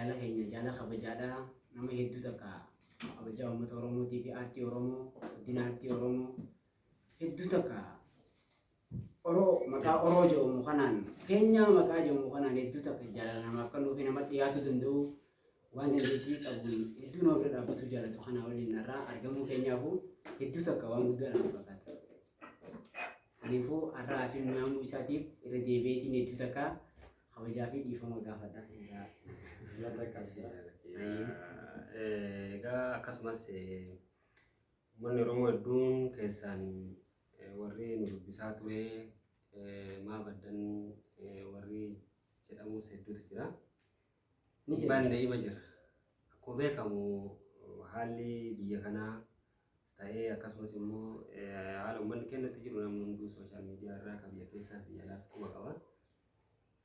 jala keenya jala kabajaadhaa nama hedduu takka kabajaa uummata Oromootii fi aartii Oromoo guddina aartii Oromoo hedduu takka maqaa Oroo jedhamu kanaan keenya maqaa jedhamu kanaan hedduu takka jaalala namaaf kan dhufi nama dhiyaatu danda'u waan dandeettii qabuun hedduu nama bira dhaabbatu jaalatu kana waliin irraa argamuu keenyaafuu hedduu takka waan guddaa nama fakkaata. Saniifuu har'a asiin naannoo isaatiif irra deebi'eetiin hedduu takka kabajaa fi dhiifama gaafadhaa. Egaa akkasumas uummanni Oromoo hedduun keessaan warri nu dubbisaa ture maa baddan warri jedhamus hedduutu jira. Banne ima jira. Akkuma beekamu haalli biyya kanaa ta'ee akkasumas immoo haala uummanni kennatti jiru namni hunduu sooshaal miidiyaa irraa kan biyya keessaa fi alaas quba qaba.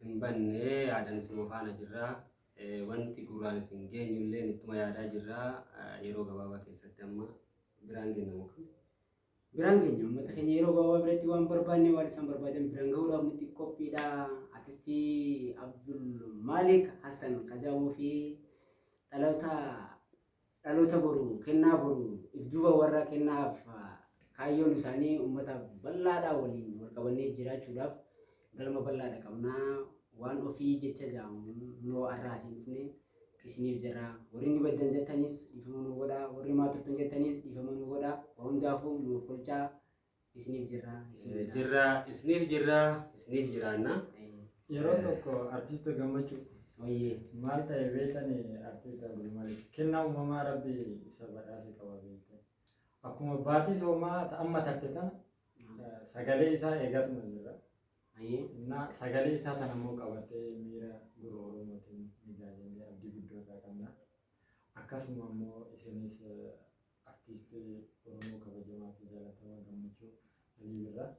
Hin banne yaadanis immoo faana jirra. Wanti gurraan isin geenyu illee ittuma yaadaa jirra. Yeroo gabaabaa keessatti amma biraan geenyamu kan biraan keenya uummata keenya yeroo gabaabaa biratti waan barbaanne waan isaan barbaadan biraan gahuudhaaf nuti qophiidha. Artistii Abdul Malik Hassan Kajaaboo fi dhaloota boru kennaa boru ifduuba warra kennaaf kaayyoon isaanii uummata bal'aadhaa waliin wal qabannee jiraachuudhaaf galma bal'aadha qabnaa. Waan ofii jecha jaamu noo arraasiin dhufne isiniif jira. Warri ni baddan jettanis dhiifama nu godha. Warri maa turtan jettanis dhiifama nu godha. Waan hundaafuu nuuf kolchaa isiniif jiraanna. Yeroo tokko artiista Gammachuu maal ta'e beekani artiista Abdul Malik kennaa uumamaa Rabbi isa badhaase qaba beekte. Akkuma baatii soomaa amma tarte tana sagalee isaa eegatuma jira. Nah, sagalee isaa kana immoo qabatee miira gurra Oromootiin miidhaganii abdii guddoo irraa qabna. Akkasuma immoo isinis artiistii Oromoo kabajamaa fi jaalatamaa Gammachuu Alii Birraa.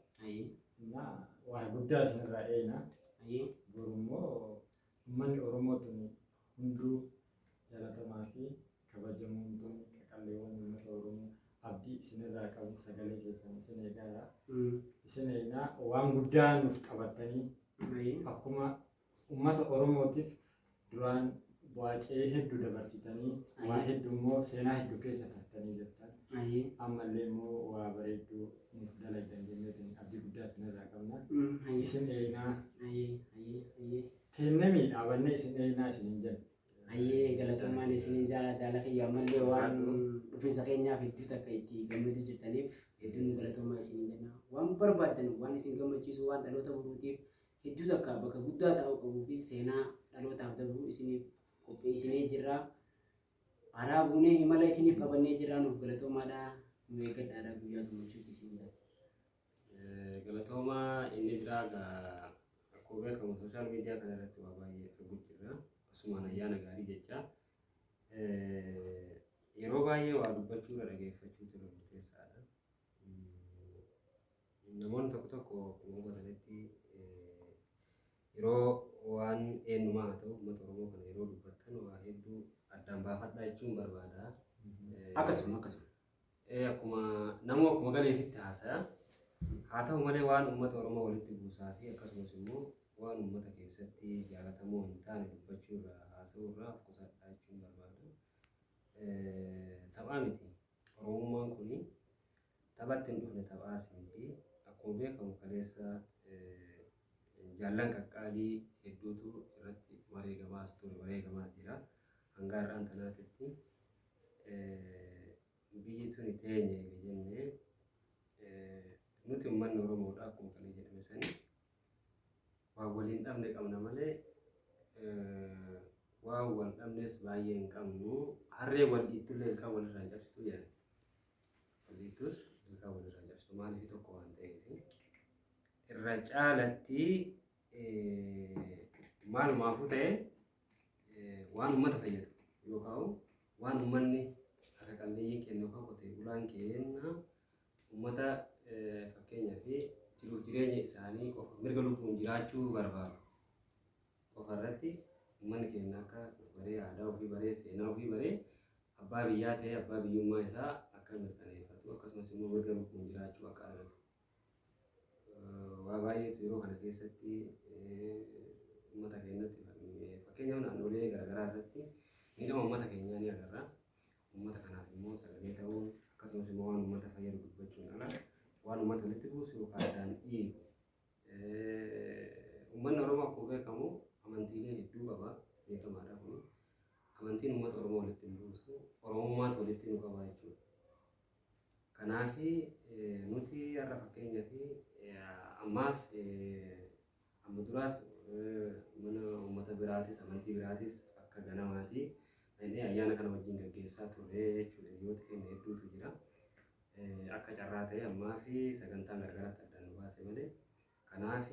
Nah, waa guddaa isinirraa eegna. Boru immoo uummanni Oromootiin hunduu jaalatamaa fi kabajamuun qaqalleewwan uummata Oromoo abdii isinirraa qabu sagalee keessan isin eegaadha. Isin eegnaa waan guddaa nuuf qabatanii akkuma uummata Oromootiif duraan waacee hedduu dabarsitanii waa hedduu immoo seenaa hedduu keessa tartanii jirtan. Ammallee immoo waa bareedduu nuuf dalagdan jenneetiin abdii guddaa isinirraa qabna. Isin eegnaa teennee miidhaabannee isin eegnaa isiniin jenna. Galatoommaan isiniin jaala kiyya ammallee waan dhufeessa keenyaaf hedduu takka itti gammadu jirtaniif hedduun galatoommaa isiniin jenna. Waan barbaadan waan isin gammachiisu waan dhaloota boruutiif hedduu takka bakka guddaa ta'uu qabuu fi seenaa dhalootaaf dabru isiniif qopheessinee jirra. Haaraa buunee imala isiniif qabannee jirra. Nuuf galatoommaadha. Nu eeggadhaadha guyyaa gammachuutti isiniin jenna. Galatoomaa inni biraa akkuma beekamu sooshaal miidiyaa kana irratti waa baay'ee arguu jirra. Asumaan ayyaana gaarii jecha yeroo baay'ee waa dubbachuu dhageeffachuu ture murteessaadha. Namoonni tokko tokko akkuma hubatanitti yeroo waan eenyumaa haa ta'u uummata Oromoo kana yeroo dubbattan waa hedduu addaan baafadhaa jechuun barbaada. Akkasuma akkuma nama akkuma galeefitti haasaya. Haa ta'u malee waan uummata Oromoo walitti buusaa fi akkasumas immoo waan uummata keessatti jaallatamoo hin taane dubbachuu irraa haasa'uu irraa of qusadhaa jechuun barbaada. Taphaa miti. Oromummaan kun taphatti hin dhufne taphaas miti. Akkuma beekamu kaleessa jaallan qaqqaalii hedduutu irratti wareegamaas jira. Hanga har'aan tanaatitti biyyi tuni teenye jennee nuti uummanni Oromoodha akkuma kalee jedhame sani waan waliin dhabne qabna malee waan wal dhabnes baay'ee hin qabnu. Harree wal dhiittullee ilkaan walirraa hin cabsitu jedhan. Wal dhiittus ilkaan walirraa hin cabsitu maaliif tokko waan ta'eef irra caalatti maalumaafuu ta'e waan uummata fayyadu yookaan waan uummanni harka qalleeyyii kennu yookaan qotee bulaan kenna uummata fakkeenyaa fi jiruuf jireenya isaanii qofa mirga lubbuun jiraachuu barbaadu. Qofa irratti uummanni keenya akka baree aadaa ofii baree seenaa ofii baree abbaa biyyaa ta'e abbaa biyyummaa isaa akka mirkaneeffatu akkasumas immoo mirga lubbuun jiraachuu akka argatu. Waa baay'eetu yeroo kana keessatti uummata keenyatti fakkeenyaaf naannolee garaagaraa garaagaraa irratti miidhama uummata keenyaa ni agarra. Uummata kanaaf immoo sagalee ta'uun akkasumas immoo waan uummata fayyadu dubbachuun ala waan uummata walitti buusu yookaan addaan dhiibu. Uummanni Oromoo akkuma beekamu amantiilee hedduu qaba beekamaadha kun. Amantiin uummata Oromoo walitti hin buusu Oromummaatu walitti nu qaba jechuudha. Kanaaf nuti har'a fakkeenyaaf ammaaf amma duraas mana uummata biraatis amantii biraatis akka ganamaati ayyaana kana wajjin gaggeessaa ture jechuudha. Hiriyoota keenya hedduutu jira. Akka carraa ta'e ammaa fi sagantaan gargaraatti addaan nu baase malee. Kanaaf